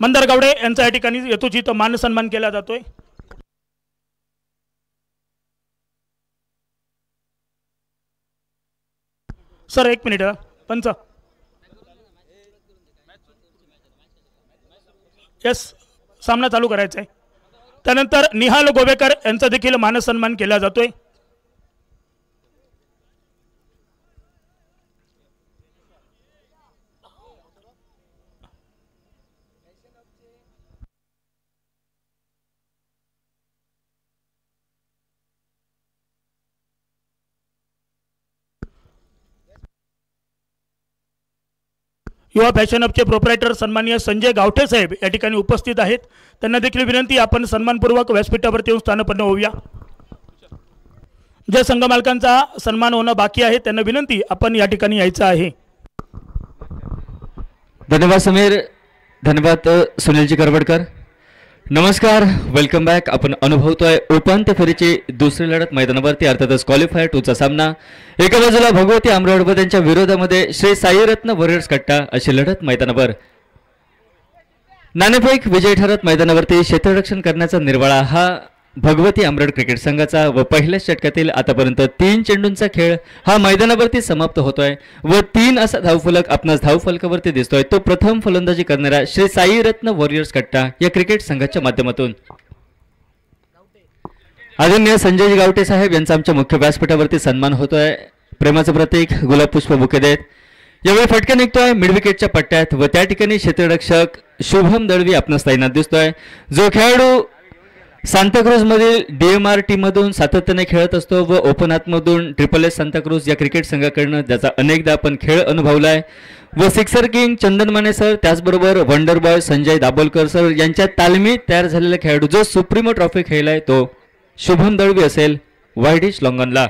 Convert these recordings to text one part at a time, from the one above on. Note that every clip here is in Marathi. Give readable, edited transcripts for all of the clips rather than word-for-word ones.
मंदार गावडे यांचा या ठिकाणी यथोचित मान सन्मान केला जातोय। सर एक मिनिट पंच यस सामना चालू करायचा आहे। त्यानंतर निहाल गोवेकर यांचा देखील मान सन्मान केला जातोय। युवा फॅशन हबचे प्रोप्रायटर सन्माननीय संजय गावठे साहेब या ठिकाणी उपस्थित आहेत। त्यांना देखील विनंती आपण सन्मानपूर्वक व्यासपीठावरती येऊन स्थानपन्न होऊया। जे संघ मालकांचा सन्मान होणं बाकी आहे त्यांना विनंती आपण या ठिकाणी यायचं आहे। धन्यवाद समीर, धन्यवाद सुनीलजी करवडकर। नमस्कार, वेलकम बॅक। आपण अनुभवतोय उपांत्य फेरीची दुसरी लढत मैदानावरती, अर्थातच क्वालिफायर 2 चा सामना। एका बाजूला भगवती आमरावड यांच्या विरोधामध्ये श्री साईरत्न वॉरियर्स कट्टा अशी लढत मैदानावर। नाणेफेक विजय ठरत मैदानावरती क्षेत्ररक्षण करण्याचा निर्वाळा हा भगवती आमरावड क्रिकेट संघाचा व पहिल्या षटकातील आतापर्यंत 3 चेंडूंचा खेळ हा मैदानावरती समाप्त होतोय व 3 असा धावफलक आपणास धावफलकावरती दिसतोय। तो प्रथम फलंदाजी करणारा श्री साईरत्न वॉरियर्स कट्टा या क्रिकेट संघाच्या माध्यमातून आदरणीय संजय गावटे साहेब यांचा आमच्या मुख्य व्यासपीठावरती सन्मान होतोय। प्रेमाचं प्रतीक गुलाब पुष्प बुके देत यावेळी फटका निघतोय मिड विकेटच्या पट्ट्यात व त्या ठिकाणी क्षेत्ररक्षक शुभम दळवी आपणास तैनात दिसतोय। जो खेळाडू सांताक्रूज मधील DMR टीम मधून सातत्याने खेळत असतो व ओपन हातमधून SSS सांताक्रूज या क्रिकेट संघाकडून त्याचा अनेकदा आपण खेळ अनुभवलाय व सिक्सर किंग चंदन माने सर, त्याचबरोबर wonder boy Sanjay Dabholkar sir यांच्या तालमीत तयार झालेला खेळाडू जो सुप्रीमो ट्रॉफी खेळलाय तो शुभम दळवी असेल वायडिश लॉंगनला।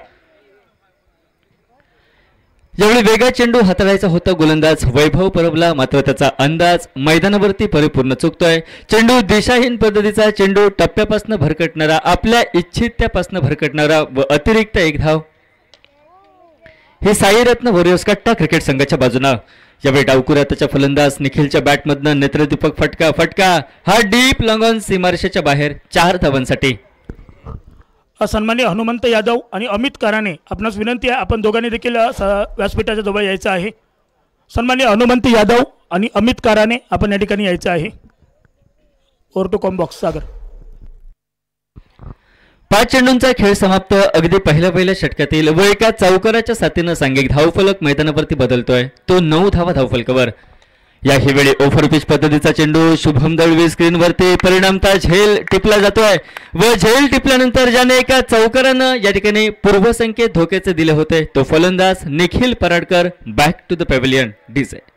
यावेळी वेगळा चेंडू हाताळायचा होता गोलंदाज वैभव परबला, मात्र त्याचा अंदाज मैदानावरती परिपूर्ण चुकतोय। चेंडू दिशाहीन पद्धतीचा चेंडू टप्प्यापासून भरकटणारा, आपल्या इच्छित त्यापासून भरकटणारा व अतिरिक्त एक धाव हे साईरत्न वॉरियर्स कट्टा क्रिकेट संघाच्या बाजूने। यावेळी डावकुरा त्याच्या फलंदाज निखिलच्या बॅटमधनं नेत्रदीपक फटका हा डीप लॉंग ऑन सीमारेषेच्या बाहेर 4 धावांसाठी। सन्माननीय हनुमंत यादव आणि अमित कराने आपणास विनंती आहे आपण दोघांनी देखील व्यासपीठाच्या जवळ यायचं आहे। सन्माननीय हनुमंत यादव आणि अमित कराने आपण या ठिकाणी यायचं आहे। ओव्हर टू कॉम्बॉक्स सागर। 5 चेंडूंचा खेळ समाप्त अगदी पहिल्या षटकातील व एका चौकाराच्या साथीने सांघिक धावफलक मैदानावरती बदलतोय तो 9 धावा धावफलकावर। याही वेळी ओव्हर पिच पद्धतीचा चेंडू शुभम दळवी स्क्रीनवरती परिणामतः झेल टिपला जातोय व झेल टिपल्यानंतर ज्याने एका चौकारानं या ठिकाणी पूर्वसंकेत धोक्याचे दिले होते तो फलंदाज Nikhil Paradkar back to the pavilion डीजे।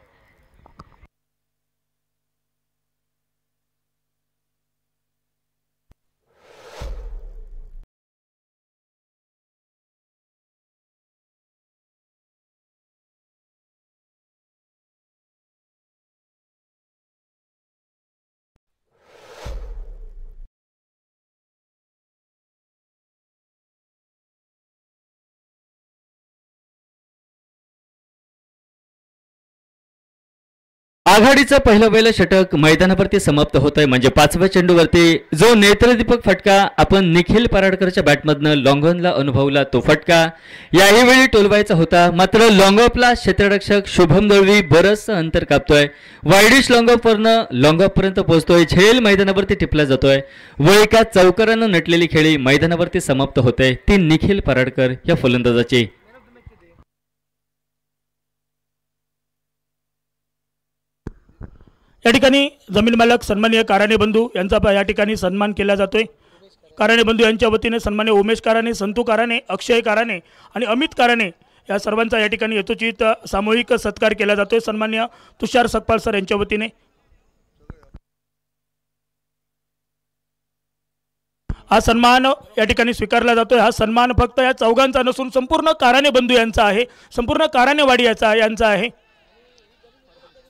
आघाडीचं पहिलं षटक मैदानावरती समाप्त होतंय म्हणजे 5व्या चेंडूवरती जो नेत्रदीपक फटका आपण निखिल पराडकरच्या बॅटमधनं लॉंगॉनला अनुभवला तो फटका याही वेळी टोलवायचा होता, मात्र लॉंगऑफला क्षेत्ररक्षक शुभम दळवी बरंचसं अंतर कापतोय। वायडिश लॉंगऑफवरनं लॉंगऑफपर्यंत पोहोचतोय, झेल मैदानावरती टिपला जातोय व एका चौकारानं नटलेली खेळी मैदानावरती समाप्त होते ती निखिल पराडकर या फलंदाजाची। या ठिकाणी जमीन मालक सन्माननीय काराणे बंधू यांचा या ठिकाणी सन्मान केला जातोय। काराणे बंधू यांच्या वतीने सन्माननीय उमेश काराणे, संतू काराणे, अक्षय काराणे आणि अमित काराणे या सर्वांचा या ठिकाणी यथोचित सामूहिक सत्कार केला जातोय सन्माननीय तुषार सकपाल सर यांच्या वतीने। हा सन्मान या ठिकाणी स्वीकारला जातोय। हा सन्मान फक्त या चौघांचा नसून संपूर्ण काराणे बंधू यांचा आहे, संपूर्ण काराणेवाडी यांचा आहे,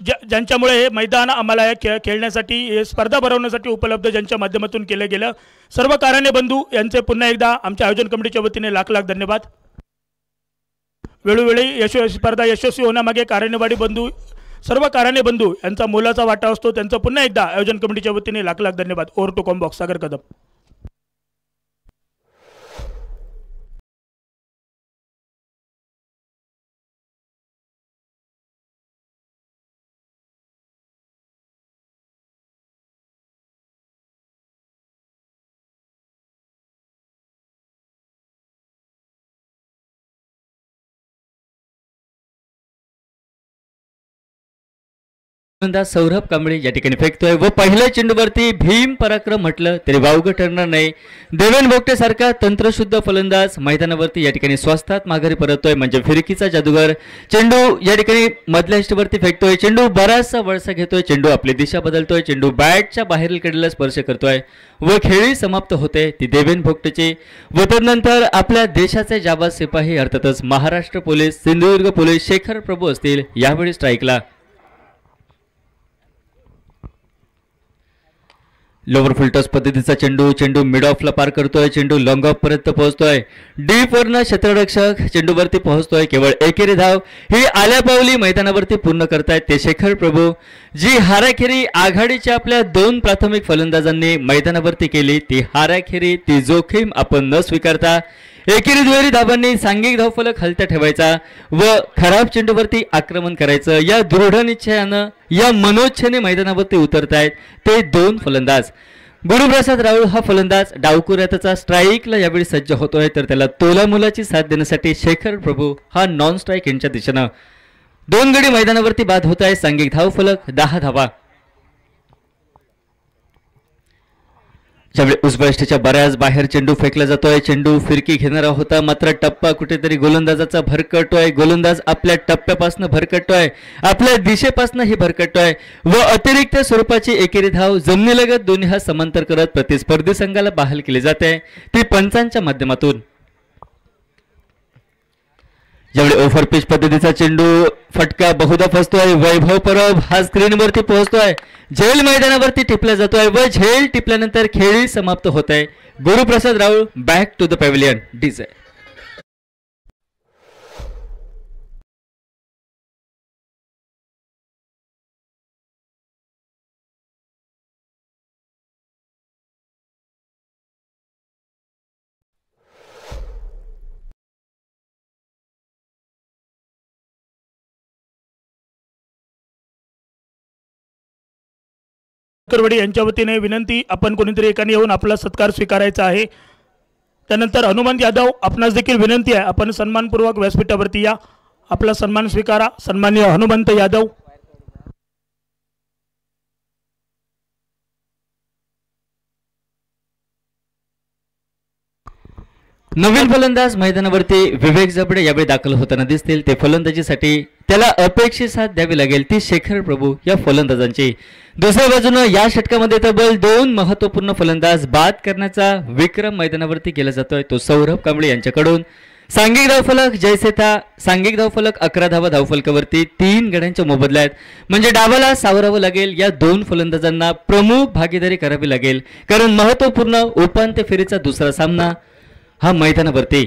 ज्यांच्यामुळे हे मैदान आम्हाला या खेळण्यासाठी स्पर्धा भरवण्यासाठी उपलब्ध ज्यांच्या माध्यमातून केलं गेलं सर्व काराणे बंधू यांचे पुन्हा एकदा आमच्या आयोजन कमिटीच्या वतीने लाख लाख धन्यवाद। वेळोवेळी स्पर्धा यशस्वी होण्यामागे कारणेवाडी बंधू सर्व काराणे बंधू यांचा मोलाचा वाटा असतो. त्यांचं पुन्हा एकदा आयोजन कमिटीच्या वतीने लाख लाख धन्यवाद. Over to combox Sagar Kadam. गोलंदाज सौरभ कांबळे या ठिकाणी फेकतोय व पहिल्या चेंडूवरती भीम पराक्रम म्हटलं तरी वावगं ठरणार नाही. देवेन भोगटे सारखा तंत्रशुद्ध फलंदाज मैदानावरती या ठिकाणी स्वस्तात माघारी परततोय म्हणजे फिरकीचा जादूगर. चेंडू या ठिकाणी मधल्या इष्टवरती फेकतोय. चेंडू बराचसा वळसा घेतोय. चेंडू आपली दिशा बदलतोय. चेंडू बॅटच्या बाहेरील कडेला स्पर्श करतोय व खेळी समाप्त होते ती देवेन भोगटेची. व तदनंतर आपल्या देशाचे जाबाज सिपाही अर्थातच महाराष्ट्र पोलीस, सिंधुदुर्ग पोलीस शेखर प्रभू असतील यावेळी स्ट्राईकला. लोवर फुलटॉस पद्धतीचा चेंडू मिड ऑफला पार करतोय. चेंडू लॉंग ऑफ पर्यंत पोहोचतोय. डीप वरनं क्षेत्ररक्षक चेंडूवरती पोहोचतोय. केवळ एकेरी धाव ही आल्या पावली मैदानावरती पूर्ण करतायत ते शेखर प्रभू. जी हाराखेरी आघाडीच्या आपल्या 2 प्राथमिक फलंदाजांनी मैदानावरती केली ती हाराखेरी, ती जोखीम आपण न स्वीकारता एकेरी दुहेरी धाबांनी सांघिक धावफलक हलत्या ठेवायचा व खराब चेंडूवरती आक्रमण करायचं या दृढ निश्चयानं या मनोच्छेने मैदानावरती उतरतायत ते 2 फलंदाज. गुरुप्रसाद राहुल हा फलंदाज डावकुऱ्याचा स्ट्राईकला यावेळी सज्ज होतोय तर त्याला तोलामोलाची साथ देण्यासाठी शेखर प्रभू हा नॉन स्ट्राईक यांच्या दिशेनं 2 गडी मैदानावरती बाद होत आहे. सांघिक धावफलक 10 धावा. ज्यावेळी उजव्या बऱ्याच बाहेर चेंडू फेकला जातोय. चेंडू फिरकी घेणारा होता मात्र टप्पा कुठेतरी गोलंदाजाचा भरकटतोय. गोलंदाज आपल्या टप्प्यापासून भरकटतोय, आपल्या दिशेपासूनही भरकटतोय व अतिरिक्त स्वरूपाची एकेरी धाव जमिनीलगत दोन्ही हात समांतर करत प्रतिस्पर्धी संघाला बहाल केली जाते ती पंचांच्या माध्यमातून. ज्यावेळी ओव्हर पिच पद्धतीचा चेंडू फटका बहुधा फसतोय. वैभव परब हा स्क्रीनवरती पोहोचतोय. झेल मैदानावरती टिपला जातोय व झेल टिपल्यानंतर खेळी समाप्त होत आहे. Guruprasad Rahul back to the pavilion. DJ Karwadi यांच्या वतीने विनंती, आपण कोणीतरी एकाने येऊन आपला सत्कार स्वीकारायचा आहे. त्यानंतर हनुमंत यादव आपणास देखील विनंती आहे आपण सन्मानपूर्वक व्यासपीठावरती या, आपला सन्मान स्वीकारा. सन्माननीय हनुमंत यादव. नवीन फलंदाज मैदानावरती विवेक जबडे यावेळी दाखल होताना दिसतील. ते फलंदाजीसाठी त्याला अपेक्षित साथ द्यावी लागेल ती शेखर प्रभू या फलंदाजांची. दुसऱ्या बाजूने या षटकामध्ये तब्बल 2 महत्वपूर्ण फलंदाज बाद करण्याचा विक्रम मैदानावरती केला जातोय तो सौरभ कांबळे यांच्याकडून. सांघिक धावफलक जैसे था सांघिक धावफलक 11 धावा धावफलकावरती 3 गड्यांच्या मोबदल्यात म्हणजे डावाला सावरावं लागेल. या 2 फलंदाजांना प्रमुख भागीदारी करावी लागेल कारण महत्वपूर्ण उपांत्य फेरीचा दुसरा सामना हा मैदानावरती.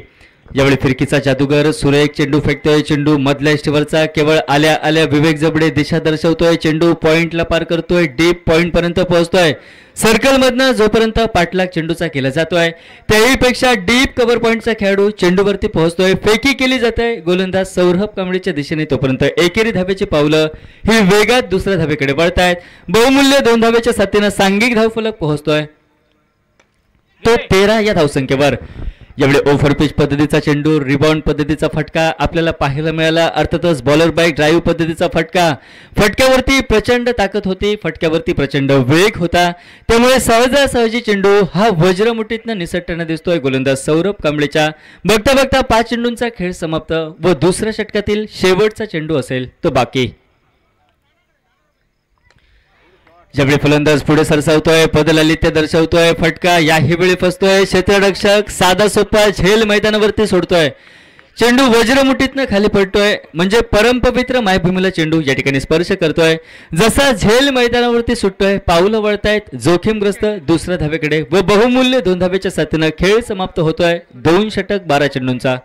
यावेळी फिरकीचा जादूगर सुरेख चेंडू फेकतोय. चेंडू मधल्या इष्टीवरचा केवळ आल्या आल्या विवेक जबडे दिशा दर्शवतोय. चेंडू पॉइंटला पार करतोय. डीप पॉइंट पर्यंत पोहोचतोय. सर्कल मधनं जोपर्यंत पाठलाग चेंडूचा केला जातोय त्याहीपेक्षा डीप कव्हर पॉइंटचा खेळाडू चेंडूवरती पोहोचतोय. फेकी केली जाते गोलंदाज सौरभ कांबळेच्या दिशेने. तोपर्यंत एकेरी धावेची पावलं ही वेगात दुसऱ्या धावेकडे वळतायत. बहुमूल्य 2 धावेच्या साथीनं सांघिक धावफलक पोहोचतोय तो 13 या धावसंख्येवर. यावेळी ओव्हर पिच पद्धतीचा चेंडू, रिबाउंड पद्धतीचा फटका आपल्याला पाहायला मिळाला. अर्थातच बॉलर बाईक ड्राईव्ह पद्धतीचा फटका. फटक्यावरती प्रचंड ताकद होती, फटक्यावरती प्रचंड वेग होता त्यामुळे सहजासहजी चेंडू हा वज्रमुठीतनं निसटताना दिसतोय गोलंदाज सौरभ कांबळेच्या. बघता बघता 5 चेंडूंचा खेळ समाप्त व दुसऱ्या षटकातील शेवटचा चेंडू असेल तो बाकी. ज्यावेळी फलंदाज पुढे सरसावतोय, पदलालित्य दर्शवतोय, फटका याही वेळी फसतोय. क्षेत्ररक्षक साधा सोपा झेल मैदानावरती सोडतोय. चेंडू वज्रमुठीतनं खाली पडतोय म्हणजे परमपवित्र मायभूमीला चेंडू या ठिकाणी स्पर्श करतोय. जसा झेल मैदानावरती सुटतोय पावलं वळतायत जोखीमग्रस्त दुसऱ्या धावेकडे व बहुमूल्य 2 धावेच्या साथीनं खेळ समाप्त होतोय. 2 षटक 12 चेंडूंचा.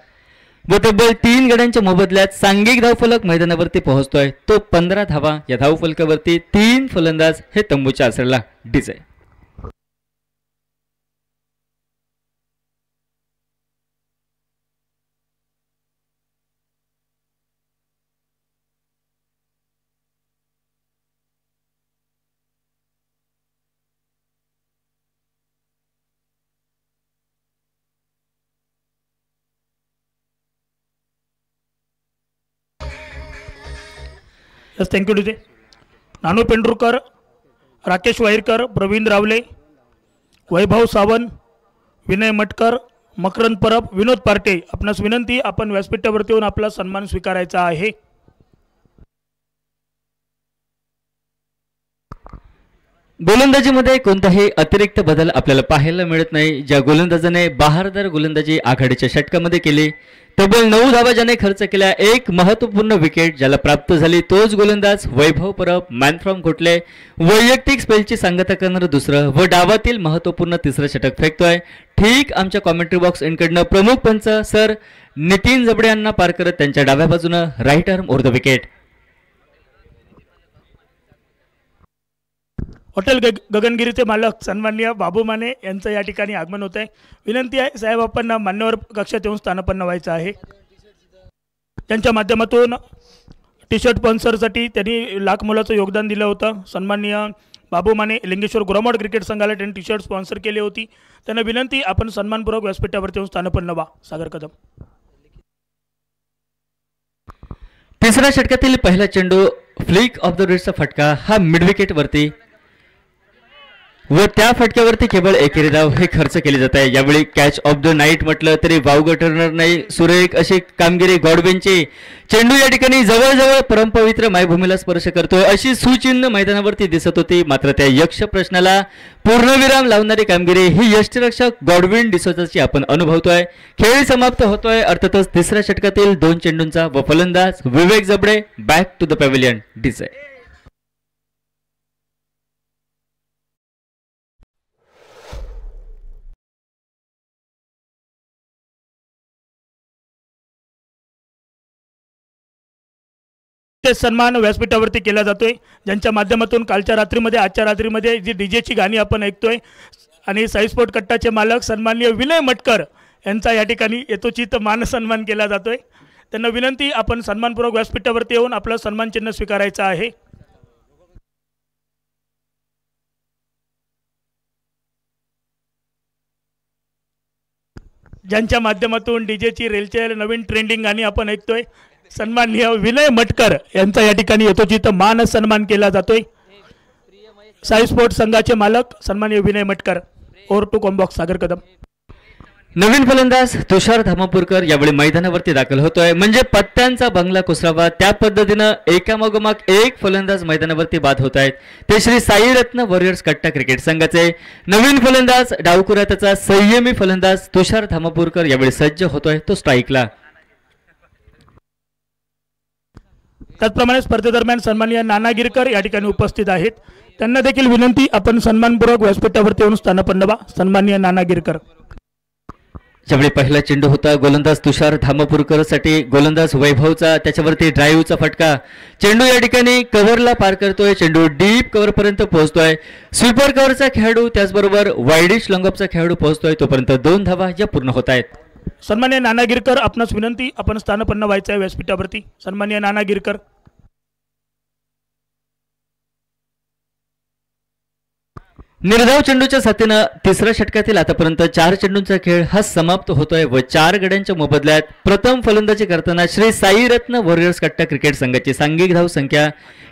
व तब्बल 3 गड्यांच्या मोबदल्यात सांघिक धावफलक मैदानावरती पोहोचतोय तो 15 धावा. या धावफलकावरती 3 फलंदाज हे तंबूच्या आसऱ्याला DJ. Yes, thank you DJ. Nanu Pendhurkar, Rakesh Wairkar, Pravin Rawale, Vaibhav Sawant, Vinay Matkar, Makarand Parab, Vinod Parte. आपणास विनंती, आपण व्यासपीठावरती येऊन आपला सन्मान स्वीकारायचा आहे. गोलंदाजीमध्ये कोणताही अतिरिक्त बदल आपल्याला पाहायला मिळत नाही. ज्या गोलंदाजाने बहारदार गोलंदाजी आघाडीच्या षटकामध्ये केली, तब्बल 9 धावा ज्याने खर्च केल्या, एक महत्त्वपूर्ण विकेट ज्याला प्राप्त झाली, तोच गोलंदाज वैभव परब. मॅन फ्रॉम घोटले, वैयक्तिक स्पेलची सांगता करणारं दुसरं व डावातील महत्त्वपूर्ण तिसरं षटक फेकतोय. ठीक आमच्या कॉमेंट्री बॉक्स एंडकडनं प्रमुख पंच सर नितीन जबडे यांना पार करत त्यांच्या डाव्या बाजूनं right arm over the wicket. Hotel गगनगिरीचे मालक सन्माननीय बाबू माने यांचं या ठिकाणी आगमन होत आहे. विनंती आहे साहेब, आपण मान्यवर कक्षात येऊन स्थानापन्न व्हायचं आहे. त्यांच्या माध्यमातून टी शर्ट स्पॉन्सरसाठी त्यांनी लाख मोलाचं योगदान दिलं होतं. सन्माननीय बाबू माने लिंगेश्वर गुरामोड क्रिकेट संघाला त्यांनी टी शर्ट स्पॉन्सर केली होती. त्यांना विनंती, आपण सन्मानपूर्वक व्यासपीठावरती येऊन स्थानापन्न व्हा. सागर कदम. तिसऱ्या षटकातील पहिला चेंडू फ्लिक ऑफ द रिस्टचा फटका हा मिड विकेट वरती व त्या फटक्यावरती केवळ एकेरी धाव हे खर्च केले जात आहे. यावेळी कॅच ऑफ द नाईट म्हटलं तरी वावगं ठरणार नाही. सुरेख अशी कामगिरी गॉडविनची. चेंडू या ठिकाणी जवळजवळ परमपवित्र मायभूमीला स्पर्श करतोय अशी सूचिन्ह मैदानावरती दिसत होती. मात्र त्या यक्ष प्रश्नाला पूर्णविराम लावणारी कामगिरी ही यष्टिरक्षक गॉडविन डिसोजाची आपण अनुभवतोय. खेळ समाप्त होतोय. अर्थातच तिसऱ्या षटकातील 2 चेंडूंचा व फलंदाज Vivek Jabde. Back to the pavilion DJ. सन्मान व्यासपीठावरती केला जातोय, ज्यांच्या माध्यमातून कालच्या रात्रीमध्ये आजच्या रात्रीमध्ये जी डीजेची गाणी आपण ऐकतोय आणि साई स्पोर्ट कट्टाचे मालक सन्माननीय विनय मटकर यांचा या ठिकाणी यथोचित मान सन्मान केला जातोय. त्यांना विनंती, आपण सन्मानपूर्वक व्यासपीठावरती येऊन आपलं सन्मान चिन्ह स्वीकारायचं आहे. ज्यांच्या माध्यमातून डीजेची रेलचेल नवीन ट्रेंडिंग गाणी आपण ऐकतोय, सन्माननीय विनय मटकर यांचा या ठिकाणी यथोचित मान सन्मान केला जातोय. साई स्पोर्ट्स संघाचे मालक सन्माननीय Vinay Matkar. Over to combox Sagar Kadam. नवीन फलंदाज तुषार धामापूरकर यावेळी मैदानावरती दाखल होतोय. म्हणजे पत्त्यांचा बंगला कुसरावा त्या पद्धतीनं एकामागोमाग एक फलंदाज मैदानावरती बाद होत आहेत. ते श्री साई रत्न वॉरियर्स कट्टा क्रिकेट संघाचे नवीन फलंदाज डावकुराताचा संयमी फलंदाज तुषार धामापूरकर यावेळी सज्ज होतोय तो स्ट्राईकला. त्याचप्रमाणे स्पर्धेदरम्यान सन्माननीय नाना गिरकर या ठिकाणी उपस्थित आहेत. त्यांना देखील विनंती, आपण सन्मानपूर्वक व्यासपीठावरती येऊन स्थानापन्न व्हा. सन्माननीय नाना गिरकर. ज्यावेळी पहिला चेंडू होता गोलंदाज तुषार धामापूरकर साठी गोलंदाज वैभवचा, त्याच्यावरती ड्राईव्हचा फटका. चेंडू या ठिकाणी कव्हरला पार करतोय. चेंडू डीप कव्हर पर्यंत पोहोचतोय. स्वीपर कव्हरचा खेळाडू त्याचबरोबर वाईडिश लॉंगअपचा खेळाडू पोहोचतोय. तोपर्यंत 2 धावा या पूर्ण होत आहेत. सन्माननीय नाना गिरकर, आपणास विनंती, आपण स्थानापन्न व्हायचं आहे व्यासपीठावरती. सन्माननीय नाना गिरकर. निर्धाव चेंडूच्या साथीनं तिसऱ्या षटकातील आतापर्यंत 4 चेंडूंचा खेळ हा समाप्त होतोय व 4 गड्यांच्या मोबदल्यात प्रथम फलंदाजी करताना श्री साई रत्न वॉरियर्स कट्टा क्रिकेट संघाची सांघिक धाव संख्या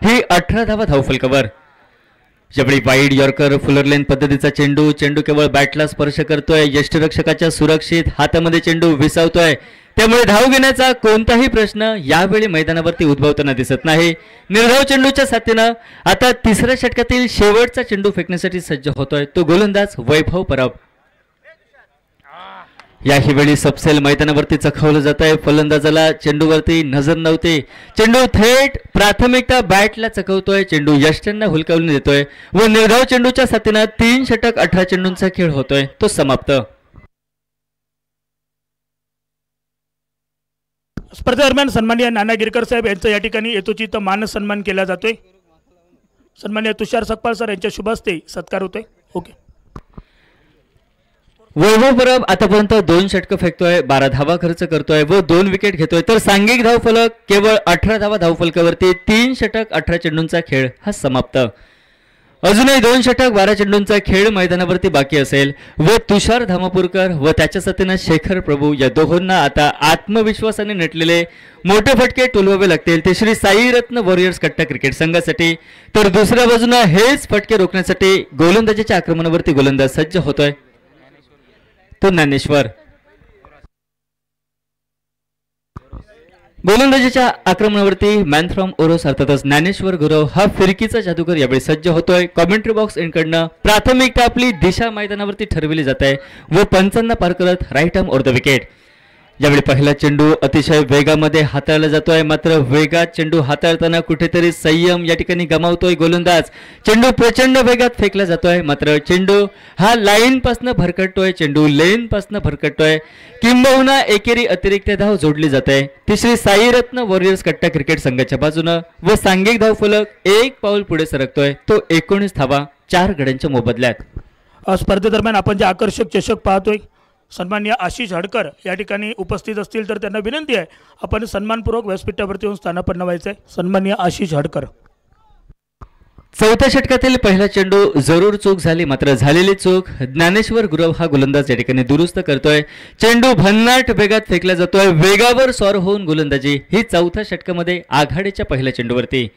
ही 18 धावा धावफलकावर. ज्यावेळी वाईड यॉर्कर फुलरलेन पद्धतीचा चेंडू केवळ बॅटला स्पर्श करतोय. यष्टिरक्षकाच्या सुरक्षित हातामध्ये चेंडू विसावतोय. त्यामुळे धाव घेण्याचा कोणताही प्रश्न यावेळी मैदानावरती उद्भवताना दिसत नाही. निर्धाव चेंडूच्या साथीनं आता तिसऱ्या षटकातील शेवटचा चेंडू फेकण्यासाठी सज्ज होतोय तो गोलंदाज वैभव परब. याही वेळी सबसेल मैदानावरती चखवलं जात आहे. फलंदाजाला चेंडूवरती नजर नव्हती. चेंडू थेट प्राथमिकता बॅटला चकवतोय. चेंडू यष्ट्यांना हुलकावून देतोय व निर्धाव चेंडूच्या साथीनं 3 षटक 18 चेंडूंचा खेळ होतोय तो समाप्त. स्पर्धेदरम्यान सन्माननीय नाना गिरकर साहेब यांचा या ठिकाणी यथोचित मान सन्मान केला जातोय. सन्माननीय तुषार सकपाळ सर यांच्या शुभ हस्ते सत्कार होतोय. ओके. वैभव परब आतापर्यंत 2 षटकं फेकतोय, 12 धावा खर्च करतोय व 2 विकेट घेतोय. तर सांघिक धावफलक केवळ 18 धावा धावफलकावरती. 3 षटक 18 चेंडूंचा खेळ हा समाप्त. अजूनही 2 षटक 12 चेंडूंचा खेळ मैदानावरती बाकी असेल व तुषार धामापूरकर व त्याच्या साथीनं शेखर प्रभू या दोघांना आता आत्मविश्वासाने नटलेले मोठे फटके टोलवावे लागतील. ते श्री साई रत्न वॉरियर्स कट्टा क्रिकेट संघासाठी. तर दुसऱ्या बाजूने हेच फटके रोखण्यासाठी गोलंदाजीच्या आक्रमणावरती गोलंदाज सज्ज होतोय तो ज्ञानेश्वर. गोलंदाजीच्या आक्रमणावरती मॅन फ्रॉम ओरोस अर्थातच ज्ञानेश्वर गुरव हा फिरकीचा जादूगर यावेळी सज्ज होतोय. कॉमेंट्री बॉक्स एंडकडनं प्राथमिकता आपली दिशा मैदानावरती ठरविली जात आहे व पंचांना पार करत right arm over the wicket. यावेळी पहिला चेंडू अतिशय वेगामध्ये हाताळला जातोय, मात्र वेगात चेंडू हाताळताना कुठेतरी संयम या ठिकाणी गमावतोय गोलंदाज. चेंडू प्रचंड वेगात फेकला जातोय, मात्र चेंडू हा लाईन पासनं भरकटतोय, चेंडू लेन पासनं भरकटतोय. किंबहुना एकेरी अतिरिक्त धाव जोडली जाते ती श्री साई रत्न वॉरियर्स कट्टा क्रिकेट संघाच्या बाजूनं व सांघिक धाव फलक 1 पाऊल पुढे सरकतोय तो 19 धावा 4 गड्यांच्या मोबदल्यात. स्पर्धेदरम्यान आपण जे आकर्षक चषक पाहतोय, सन्माननीय आशिष हडकर या ठिकाणी उपस्थित असतील तर त्यांना विनंती आहे आपण सन्मानपूर्वक व्यासपीठावरती येऊन स्थानापन्न व्हायचं आहे. सन्माननीय आशिष हडकर. चौथ्या षटकातील पहिला चेंडू जरूर चूक झाली, मात्र झालेली चूक ज्ञानेश्वर गुरव हा गोलंदाज या ठिकाणी दुरुस्त करतोय. चेंडू भन्नाट वेगात फेकला जातोय, वेगावर स्वार होऊन गोलंदाजी ही चौथ्या षटकामध्ये आघाडीच्या पहिल्या चेंडूवरती.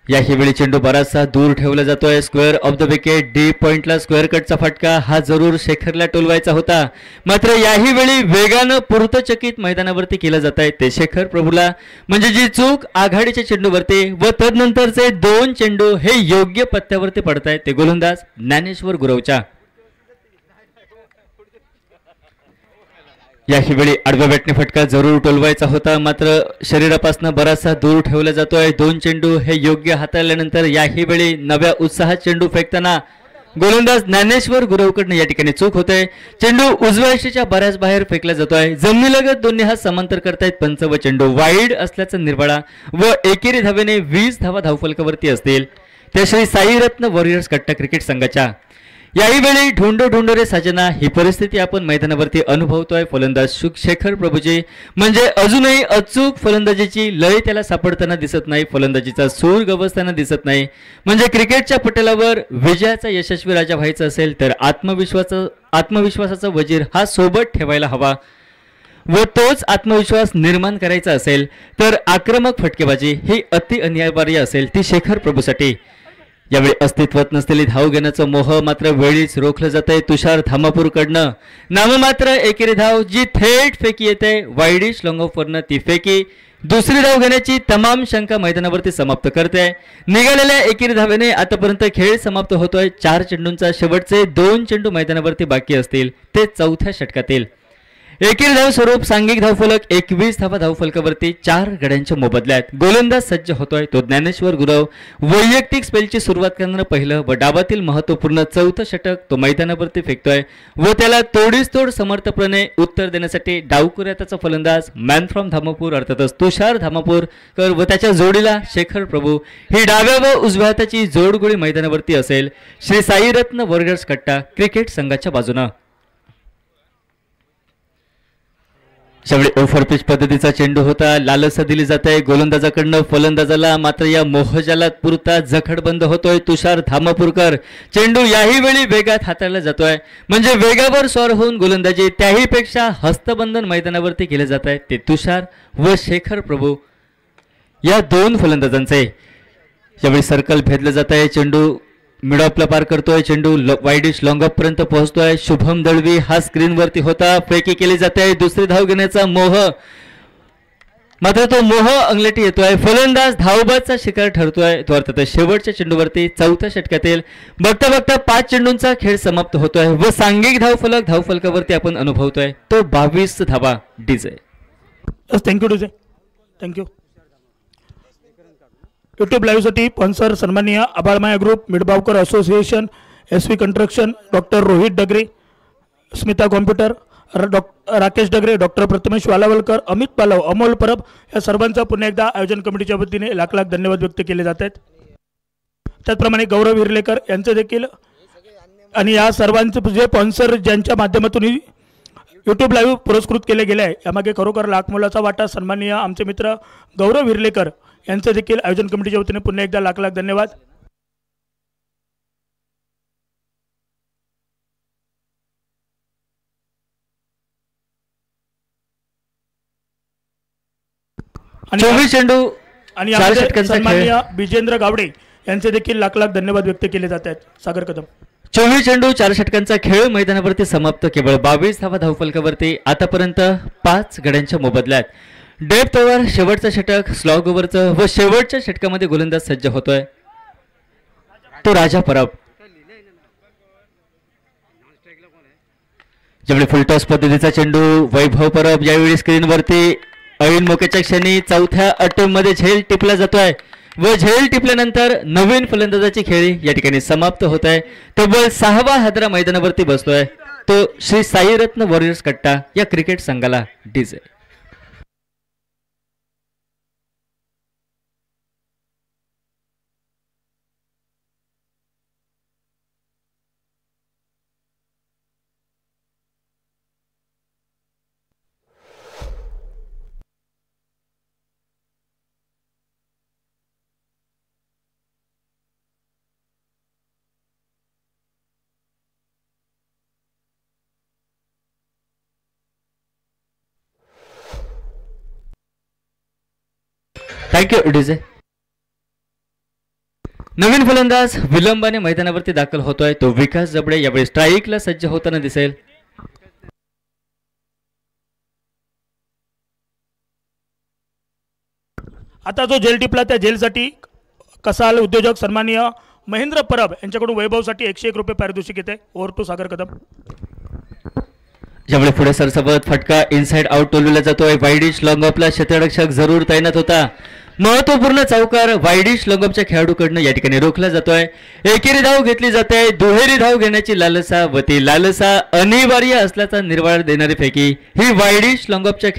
याही वेळी चेंडू बराचसा दूर ठेवला जातोय. Square of the wicket, deep पॉइंटला स्क्वेअर कटचा फटका हा जरूर शेखरला टोलवायचा होता, मात्र याही वेळी वेगानं पूर्तचकित मैदानावरती केला जात आहे ते शेखर प्रभूला. म्हणजे जी चूक आघाडीच्या चेंडूवरती व तदनंतरचे 2 चेंडू हे योग्य पत्त्यावरती पडत आहेत ते गोलंदाज ज्ञानेश्वर गुरवच्या. याही वेळी आडव्या बॅटने फटका जरूर टोलवायचा होता, मात्र शरीरापासून बराचसा दूर ठेवला जातोय. 2 चेंडू हे योग्य हाताळल्यानंतर याही वेळी नव्या उत्साहात चेंडू फेकताना गोलंदाज ज्ञानेश्वर गुरवकडनं या ठिकाणी चूक होते. चेंडू उजव्या यष्टीच्या बऱ्याच बाहेर फेकला जातोय. जमिनीलगत दोन्ही हात समांतर करतायत पंच व चेंडू वाईड असल्याचा निर्वाळा व एकेरी धावेने 20 धावा धावफलकावरती असतील त्या श्री साई रत्न वॉरियर्स कट्टा क्रिकेट संघाच्या. याही वेळी ढोंडो ढोंडो रे साजना ही परिस्थिती आपण मैदानावरती अनुभवतोय. फलंदाज शेखर प्रभूजी म्हणजे अजूनही अचूक फलंदाजीची लय त्याला सापडताना दिसत नाही, फलंदाजीचा सूर गवसताना दिसत नाही. म्हणजे क्रिकेटच्या पटलावर विजयाचा यशस्वी राजा व्हायचा असेल तर आत्मविश्वासाचा वजीर हा सोबत ठेवायला हवा व तोच आत्मविश्वास निर्माण करायचा असेल तर आक्रमक फटकेबाजी ही अति अनिवार्य असेल ती शेखर प्रभूसाठी. यावेळी अस्तित्वात नसलेली धाव घेण्याचं मोह मात्र वेळीच रोखलं जात आहे तुषार धामापूरकडनं. नाममात्र एकेरी धाव जी थेट फेकी येते वाईडिश लॉंग ऑफवरनं ती फेकी दुसरी धाव घेण्याची तमाम शंका मैदानावरती समाप्त करते. निघालेल्या एकेरी धावेने आतापर्यंत खेळ समाप्त होतोय. 4 चेंडूंचा शेवटचे 2 चेंडू मैदानावरती बाकी असतील ते चौथ्या षटकातील. एकेरी धाव स्वरूप सांघिक धावफलक 21 धावा धावफलकावरती 4 गड्यांच्या मोबदल्यात. गोलंदाज सज्ज होतोय तो ज्ञानेश्वर गुरव. वैयक्तिक स्पेलची सुरुवात करणारं पहिलं व डावातील महत्वपूर्ण 4थं षटक तो मैदानावरती फेकतोय व त्याला तोडीस तोड समर्थपणे उत्तर देण्यासाठी डावकुऱ्याचा फलंदाज मॅन फ्रॉम धामापूर अर्थातच तुषार धामापूरकर व त्याच्या जोडीला शेखर प्रभू ही डाव्या व उजव्या हाताची जोडगोळी मैदानावरती असेल श्री साई रत्न वॉरियर्स कट्टा क्रिकेट संघाच्या बाजूनं. त्यावेळी ओव्हर पिच पद्धतीचा चेंडू होता. लालसा दिली जाते गोलंदाजाकडनं फलंदाजाला, मात्र या मोहजालात पुरता जखडबंद होतोय तुषार धामापूरकर. चेंडू याही वेळी वेगात हाताळला जातोय म्हणजे वेगावर स्वार होऊन गोलंदाजी त्याही पेक्षा हस्तबंधन मैदानावरती केले जात आहे ते तुषार व शेखर प्रभू या 2 फलंदाजांचे. यावेळी सर्कल भेदलं जात आहे. चेंडू मिड ऑफला पार करतोय. चेंडू वाईडिश लॉंग ऑफ पर्यंत पोहोचतोय. शुभम दळवी हा स्क्रीनवरती होता. फेकी केली जाते. दुसरी धाव घेण्याचा मोह, मात्र तो मोह अंगलटी येतोय. फलंदाज धावबादचा शिकार ठरतोय तो अर्थात शेवटच्या चेंडूवरती चौथ्या षटकातील. बघता बघता 5 चेंडूंचा खेळ समाप्त होतोय व सांघिक धावफलक धावफलकावरती आपण अनुभवतोय तो 22 धावा. DJ thank you DJ, thank you. YouTube लाईव्हसाठी स्पॉन्सर सन्माननीय Abalmaya group, Midbavkar association, SV construction, doctor Rohit Dagre, Smita computer, Rakesh Dagre, doctor Prathamesh Walawalkar, Amit Palav, Amol Parab या सर्वांचा पुन्हा एकदा आयोजन कमिटीच्या वतीने लाख लाख धन्यवाद व्यक्त केले जात आहेत. त्याचप्रमाणे गौरव हिरलेकर यांचे देखील आणि या सर्वांचे जे स्पॉन्सर ज्यांच्या माध्यमातून यूट्यूब लाईव्ह पुरस्कृत केले गेले आहे यामागे खरोखर लाख मोलाचा वाटा सन्माननीय आमचे मित्र गौरव हिरलेकर यांचे देखील आयोजन कमिटीच्या वतीने पुन्हा एकदा लाख लाख धन्यवाद. आणि 24 चेंडू आणि 4 यामध्ये षटकांचा खेळ. सन्माननीय विजेंद्र गावडे यांचे देखील लाख लाख धन्यवाद व्यक्त केले जात आहेत. सागर कदम. 24 चेंडू 4 षटकांचा खेळ मैदानावरती समाप्त. केवळ 22 धावा धावफलकावरती. आतापर्यंत 5 गड्यांच्या मोबदल्यात. डेप्थ ओव्हर, शेवटचं षटक, स्लॉग ओव्हरचं व शेवटच्या षटकामध्ये गोलंदाज सज्ज होतोय तो राजा परब. ज्यावेळी फुलटॉस पद्धतीचा चेंडू वैभव परब यावेळी स्क्रीनवरती ऐन मोक्याच्या क्षणी चौथ्या अटेम्प्टमध्ये झेल टिपला जातोय व झेल टिपल्यानंतर नवीन फलंदाजाची खेळी या ठिकाणी समाप्त होत आहे. तब्बल 6वा हादरा मैदानावरती बसतोय तो श्री साईरत्न वॉरियर्स कट्टा या क्रिकेट संघाला डीजे. Thank you DJ. नवीन फलंदाज विलंबाने मैदानावरती दाखल होतोय तो विकास जबडे. यावेळी स्ट्राईकला सज्ज होताना दिसेल. आता जो जेल टिपला त्या जेलसाठी कसाल उद्योजक सन्माननीय महेंद्र परब यांच्याकडून वैभवसाठी 101 रुपये पारितोषिक येते. ओव्हर टू सागर कदम. ज्यामुळे पुढे सरसबत फटका इनसाइड आउट टोलविला जातोय. वाईडिश लॉंगऑफला क्षेत्ररक्षक जरूर तैनात होता. महत्वपूर्ण चौकार वाईडिश लॉंगऑफच्या खेळाडूकडनं या ठिकाणी रोखला जातोय. एकेरी धाव घेतली जाते. दुहेरी धाव घेण्याची लालसा व ती लालसा अनिवार्य असल्याचा निर्वाळ देणारी फेकी ही वाईडिश लॉंगऑफच्या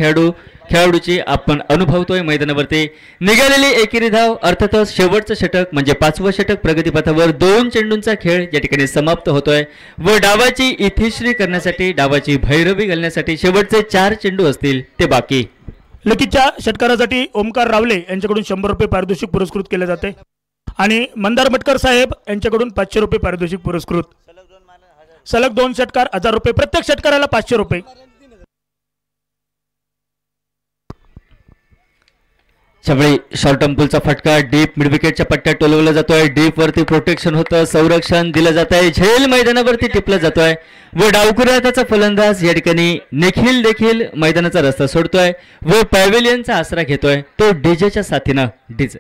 खेळाडूची आपण अनुभवतोय मैदानावरती. निघालेली एकेरी धाव अर्थातच शेवटचं षटक म्हणजे 5वं षटक प्रगतीपथावर 2 चेंडूंचा खेळ या ठिकाणी समाप्त होतोय व डावाची इथिश्री करण्यासाठी डावाची भैरवी घालण्यासाठी शेवटचे 4 चेंडू असतील ते बाकी. लकीच्या षटकारासाठी ओमकार रावले यांच्याकडून 100 रुपये पारितोषिक पुरस्कृत केले जाते आणि मंदार मटकर साहेब यांच्याकडून 500 रुपये पारितोषिक पुरस्कृत. सलग 2 षटकार 1000 रुपये. प्रत्येक षटकाराला 500 रुपये. त्यावेळी शॉर्ट अंपुलचा फटका डीप मिडविकेटच्या पट्ट्यात टोलवला जातोय. डीप वरती प्रोटेक्शन होतं, संरक्षण दिलं जात आहे. झेल मैदानावरती टिपला जातोय व डावकुऱ्याचा फलंदाज या ठिकाणी निखिल देखील मैदानाचा रस्ता सोडतोय व पॅव्हिलियनचा आसरा घेतोय तो डीजेच्या साथीनं. डीजे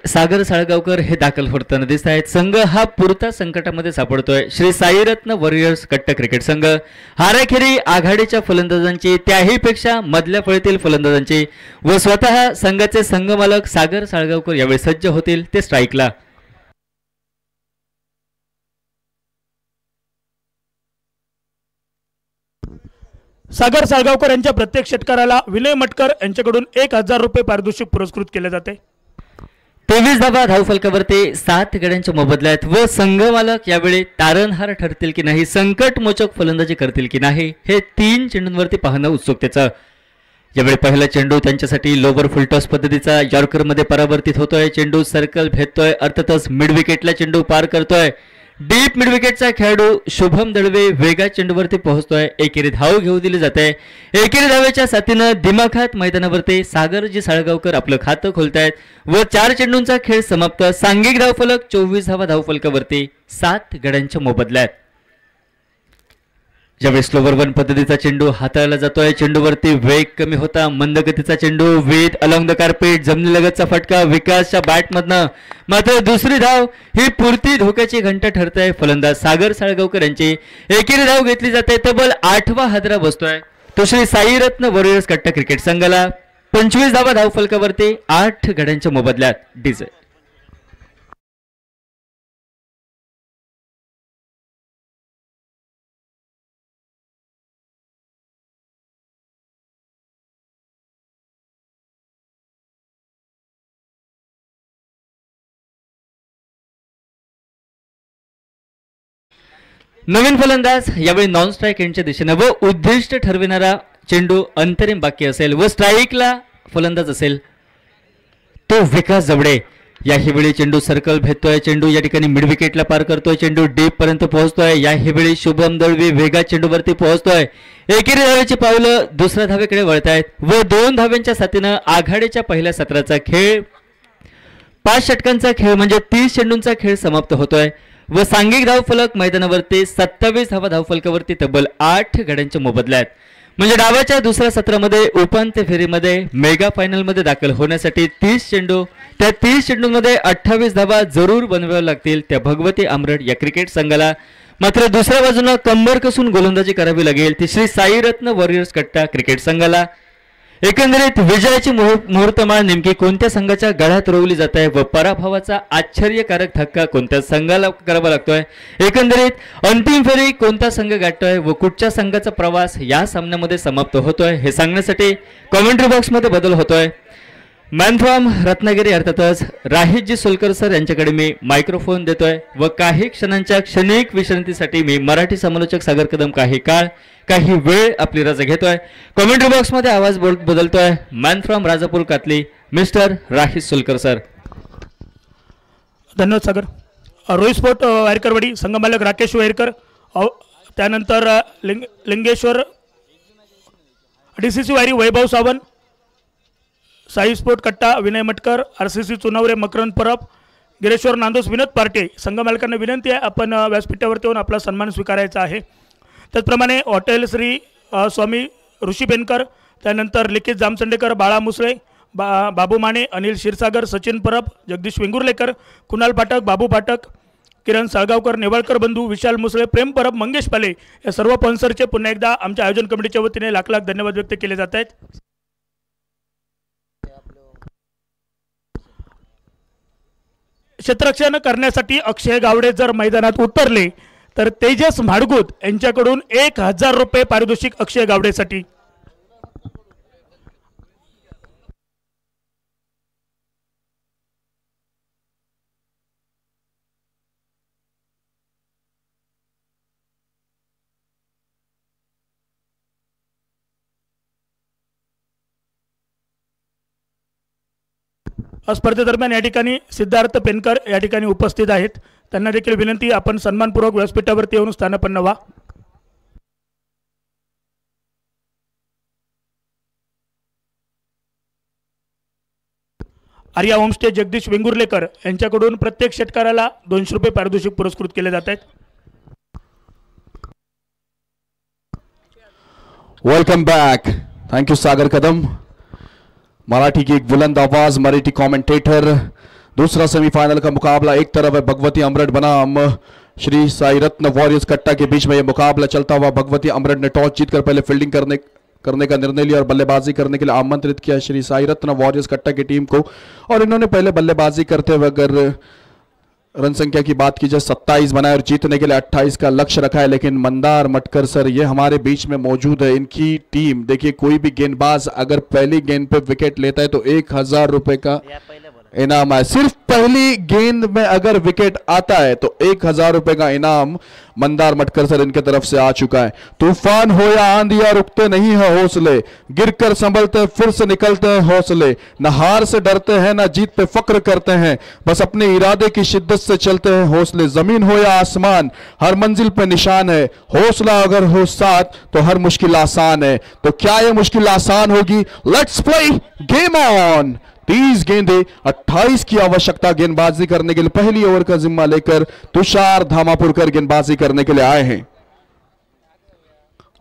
सागर साळगावकर हे दाखल होताना दिसत आहेत. संघ हा पुरता संकटामध्ये सापडतोय. श्री साईरत्न वॉरियर्स कट्टा क्रिकेट संघ हाराखेरी आघाडीच्या फलंदाजांची त्याही पेक्षा मधल्या फळीतील फलंदाजांची व स्वतः संघाचे संघमालक सागर साळगावकर यावेळी सज्ज होतील ते स्ट्राईकला. सागर साळगावकर यांच्या प्रत्येक षटकाराला विनय मटकर यांच्याकडून 1000 रुपये पारितोषिक पुरस्कृत केले जाते. 23 धावा धावफलकावरती 7 गड्यांच्या मोबदल्यात व संघमालक यावेळी तारणहार ठरतील की नाही, संकटमोचक फलंदाजी करतील की नाही हे 3 चेंडूंवरती पाहणं उत्सुकतेचं. यावेळी पहिला चेंडू त्यांच्यासाठी लोवर फुलटॉस पद्धतीचा यॉर्करमध्ये परावर्तित होतोय. चेंडू सर्कल भेटतोय, अर्थातच मिड विकेटला चेंडू पार करतोय. डीप मिड विकेटचा खेळाडू शुभम दळवे वेगा चेंडूवरती पोहोचतोय. एकेरी धाव घेऊ दिली जाते. एकेरी धावेच्या साथीनं दिमाखात मैदानावरती सागरजी साळगावकर आपलं खातं खोलतायत व 4 चेंडूंचा खेळ समाप्त. सांघिक धावफलक 24 धावा धावफलकावरती 7 गड्यांच्या मोबदल्यात. ज्यावेळी स्लोवर वन पद्धतीचा चेंडू हाताळला जातोय, चेंडूवरती वेग कमी होता, मंद गतीचा चेंडू विथ अलॉंग द कार्पेट, जमिनीलगतचा फटका विकासच्या बॅटमधनं, मात्र दुसरी धाव ही पुरती धोक्याची घंटा ठरते. फलंदाज सागर साळगावकर यांची एकेरी धाव घेतली जाते. तब्बल 8वा हादरा बसतोय तो श्री साईरत्न वॉरियर्स कट्टा क्रिकेट संघाला. 25 धावा धावफलकावरती 8 गड्यांच्या मोबदल्यात डीजे. नवीन फलंदाज यावेळी नॉन स्ट्राईक यांच्या दिशेने व उद्दिष्ट ठरविणारा चेंडू अंतरिम बाकी असेल व स्ट्राईकला फलंदाज असेल तो विकास जवडे. याही वेळी चेंडू सर्कल भेटतोय, चेंडू या ठिकाणी मिड विकेटला पार करतोय, चेंडू डीप पर्यंत पोहोचतोय. याही वेळी शुभम दळवी वेगात चेंडूवरती पोहोचतोय. एकेरी धावेची पावलं दुसऱ्या धावेकडे वळतायत व 2 धाव्यांच्या साथीनं आघाडीच्या पहिल्या सत्राचा खेळ 5 षटकांचा खेळ म्हणजे 30 चेंडूंचा खेळ समाप्त होतोय व सांघिक धावफलक मैदानावरती 27 धावा धावफलकावरती तब्बल 8 गड्यांच्या मोबदल्यात. म्हणजे डावाच्या दुसऱ्या सत्रामध्ये उपांत्य फेरीमध्ये मेगा फायनल मध्ये दाखल होण्यासाठी 30 चेंडू, त्या 30 चेंडूंमध्ये 28 धावा जरूर बनवाव्या लागतील त्या भगवती आमरड या क्रिकेट संघाला. मात्र दुसऱ्या बाजूने कंबर कसून गोलंदाजी करावी लागेल ती श्री साईरत्न वॉरियर्स कट्टा क्रिकेट संघाला. एकंदरीत विजयाची मुहूर्तमाळ नेमकी कोणत्या संघाच्या गळ्यात रोवली जात आहे व पराभवाचा आश्चर्यकारक धक्का कोणत्या संघाला करावा लागतोय. एकंदरीत अंतिम फेरी कोणता संघ गाठतोय व कुठच्या संघाचा प्रवास या सामन्यामध्ये समाप्त होतोय हे सांगण्यासाठी कॉमेंट्री बॉक्समध्ये बदल होतोय. मॅन फ्रॉम रत्नागिरी अर्थातच राहितजी सोलकर सर यांच्याकडे मी मायक्रोफोन देतोय व काही क्षणांच्या क्षणिक विश्रांतीसाठी मी मराठी समालोचक सागर कदम काही वेळ आपली रजा घेतोय. कॉमेंट्री बॉक्स मध्ये आवाज बदलतोय. Man from Rajapur Katli mister Rahit Solkar sir. धन्यवाद सागर. रोहित स्पोर्ट वायरकरवाडी संघमालक राकेश वायरकर, त्यानंतर Lingeshwar DCC Wayari Vaibhav Sawant, Sai sport Katta Vinay Matkar, RCC Chunavare Makarand Parab, Gireshwar Nandos Vinod Parte. संघमालकांना विनंती आहे आपण व्यासपीठावरती येऊन आपला सन्मान स्वीकारायचा आहे. त्याचप्रमाणे हॉटेल श्री स्वामी ऋषी बेनकर, त्यानंतर लिखित जामचंडेकर, बाळा मुसळे, बाबू माने, अनिल क्षीरसागर, सचिन परब, जगदीश वेंगुर्लेकर, कुणाल पाठक, बाबू पाठक, किरण साळगावकर, नेवाळकर बंधू, विशाल मुसळे, प्रेम परब, मंगेश पाले या सर्व स्पॉन्सरचे पुन्हा एकदा आमच्या आयोजन कमिटीच्या वतीने लाख लाख धन्यवाद व्यक्त केले जात आहेत. क्षेत्ररक्षण करण्यासाठी अक्षय गावडे जर मैदानात उतरले तर तेजस म्हाडगूत यांच्याकडून 1000 रुपये पारितोषिक अक्षय गावडेसाठी. स्पर्धेदरम्यान या ठिकाणी सिद्धार्थ पेनकर या ठिकाणी उपस्थित आहेत. त्यांना देखील विनंती आपण सन्मानपूर्वक व्यासपीठावरती येऊन स्थानापन्न व्हा. आर्या होमस्टे जगदीश वेंगुर्लेकर यांच्याकडून प्रत्येक षटकाराला 200 रुपये पारितोषिक पुरस्कृत केले जात आहेत. Welcome back. थैंक यू सागर कदम. मराठी की एक बुलंद आवाज मराठी कमेंटेटर. दूसरा सेमीफाइनल का मुकाबला एक तरफ है भगवती अमरड बनाम श्री साई रत्न वॉरियर्स कट्टा के बीच में यह मुकाबला चलता हुआ. भगवती अमरड ने टॉस जीतकर पहले फील्डिंग करने का निर्णय लिया और बल्लेबाजी करने के लिए आमंत्रित किया श्री साई रत्न वॉरियर्स कट्टा की टीम को. और इन्होंने पहले बल्लेबाजी करते हुए अगर रन संख्या की बात की जाए 27 बनाए और जीतने के लिए 28 का लक्ष्य रखा है. लेकिन मंदार मटकर सर ये हमारे बीच में मौजूद है. इनकी टीम देखिए, कोई भी गेंदबाज अगर पहली गेंद पे विकेट लेता है तो 1000 रुपए का इनाम है. सिर्फ पहली गेंद में अगर विकेट आता है तो 1000 रुपए का इनाम मंदार मटकर सर इनके तरफ से आ चुका है. तूफान हो या आंधिया रुकते नहीं है हौसले, गिरकर संभलते फिर से निकलते हैं हौसले. न हार से डरते हैं न जीत पे फक्र करते हैं, बस अपने इरादे की शिद्दत से चलते हैं हौसले. जमीन हो या आसमान हर मंजिल पे निशान है, हौसला अगर हो साथ तो हर मुश्किल आसान है. तो क्या ये मुश्किल आसान होगी? Let's play game on. 30 गेंदे 28 की आवश्यकता गेंदबाजी करने के लिए. पहली ओवर का जिम्मा लेकर तुषार धामापुरकर गेंदबाजी करने के लिए आए हैं.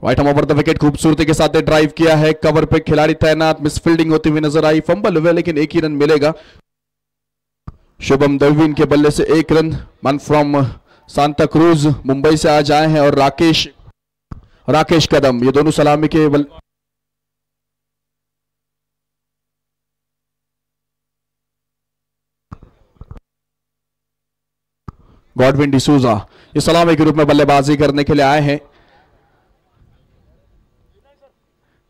Right arm over the wicket खूबसूरती के साथ ड्राइव किया है, कवर पे खिलाड़ी तैनात, मिस फील्डिंग होती हुई नजर आई, फंबल हुए लेकिन एक ही रन मिलेगा। शुभम दलवी के बल्ले से एक रन। मन फ्रॉम सांता क्रूज मुंबई से आज आए हैं और राकेश कदम, ये दोनों सलामी के गॉडविन डिसूजा ये सलामी के रूप में बल्लेबाजी करने के लिए आए हैं।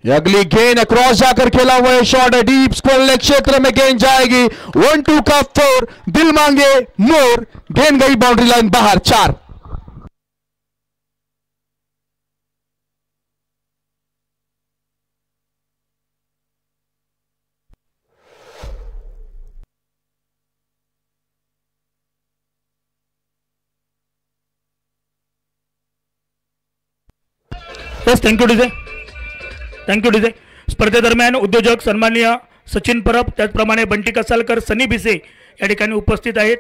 अगली गेंद अक्रॉस जाकर खेला हुआ है, शॉट है डीप स्क्वायर लेग क्षेत्र में, गेंद जाएगी 1-2 का 4, दिल मांगे मोर, गेंद गई बाउंड्री लाइन बाहर, 4। Yes, thank you DJ, thank you DJ. स्पर्धेदरम्यान उद्योजक सन्माननीय सचिन परब, त्याचप्रमाणे बंटी कसालकर, सनी भिसे या ठिकाणी उपस्थित आहेत,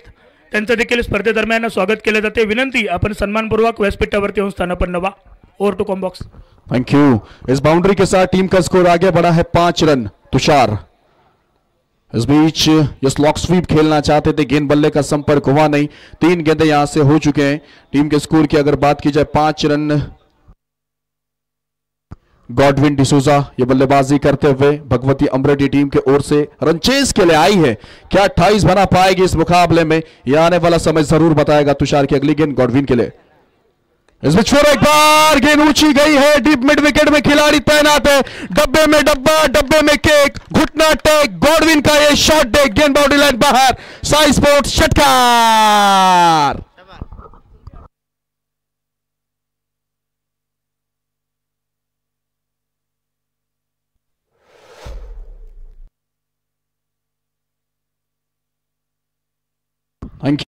त्यांचं देखील स्पर्धेदरम्यान स्वागत केले जाते। विनंती, आपण सन्मानपूर्वक व्यासपीठावरती येऊन स्थानापन्न व्हा। Over to combox. Thank you. इस बाउंड्री के साथ टीम का स्कोर आगे बढ़ा है 5 रन। तुषार इस बीच ये स्लॉक स्वीप खेलना चाहते थे, गेंद बल्ले का संपर्क हुआ नहीं, 3 गेंदें यहां से हो चुके हैं। टीम के स्कोर की अगर बात की जाए 5 रन। गॉडविन डिसूजा ये बल्लेबाजी करते हुए भगवती अमृत टीम के ओर से रन चेस के लिए आई है, क्या 28 बना पाएगी इस मुकाबले में, यह आने वाला समय जरूर बताएगा। तुषार की अगली गेंद गॉडविन के लिए, इस बीच फिर एक बार गेंद ऊंची गई है, डीप मिड विकेट में खिलाड़ी तैनात है, डब्बे में डब्बा, डब्बे में केक, घुटना टेक, गॉडविन का ये शॉट डेक, गेंद बाउंड्री लाइन बाहर, साई स्पोर्ट्स षटकार। Thank you.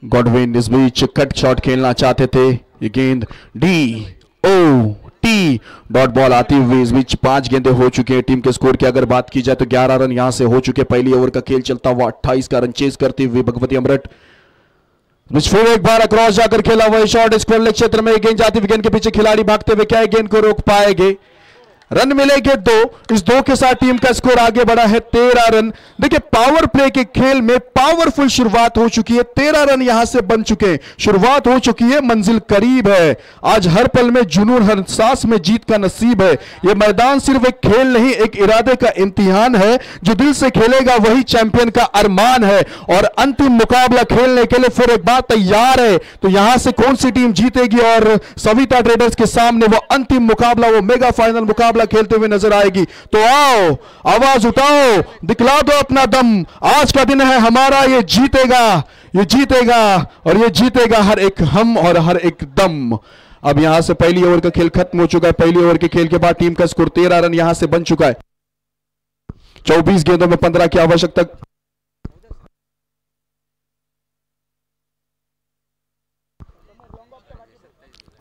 Godwin is beach cut shot खेलना चाहते थे, ये गेंद DOT डॉट बॉल आती हुई, इस बीच 5 गेंदें हो चुके हैं। टीम के स्कोर की अगर बात की जाए तो 11 रन यहां से हो चुके। पहली ओवर का खेल चलता हुआ 28 का रन चेज करती हुई भगवती अमृत, फिर एक बार अक्रॉस जाकर खेला हुआ शॉट, स्क्वायर लेग क्षेत्र में गेंद जाती हुई, गेंद के पीछे खिलाड़ी भागते हुए क्या गेंद को रोक पाएंगे, रन मिलेंगे 2। इस 2 के साथ टीम का स्कोर आगे बढ़ा है 13 रन। देखिए पावर प्ले के खेल में पावरफुल शुरुआत हो चुकी है, 13 रन यहां से बन चुके हैं, शुरुआत हो चुकी है, मंजिल करीब है। आज हर पल में जुनून, हर सांस में जीत का नसीब है। यह मैदान सिर्फ एक खेल नहीं, एक इरादे का इम्तिहान है, जो दिल से खेलेगा वही चैंपियन का अरमान है। और अंतिम मुकाबला खेलने के लिए फिर एक बार तैयार है, तो यहां से कौन सी टीम जीतेगी और सविता ट्रेडर्स के सामने वो अंतिम मुकाबला, वो मेगा फाइनल मुकाबला खेलते हुए नजर आएगी। तो आओ, आवाज उठाओ, दिखला दो अपना दम, आज का दिन है हमारा, ये जीतेगा, ये जीतेगा और ये जीतेगा हर एक हम और हर एक दम। अब यहां से पहली ओवर का खेल खत्म हो चुका है। पहली ओवर के खेल के बाद टीम का स्कोर 13 रन यहां से बन चुका है। 24 गेंदों में 15 की आवश्यकता।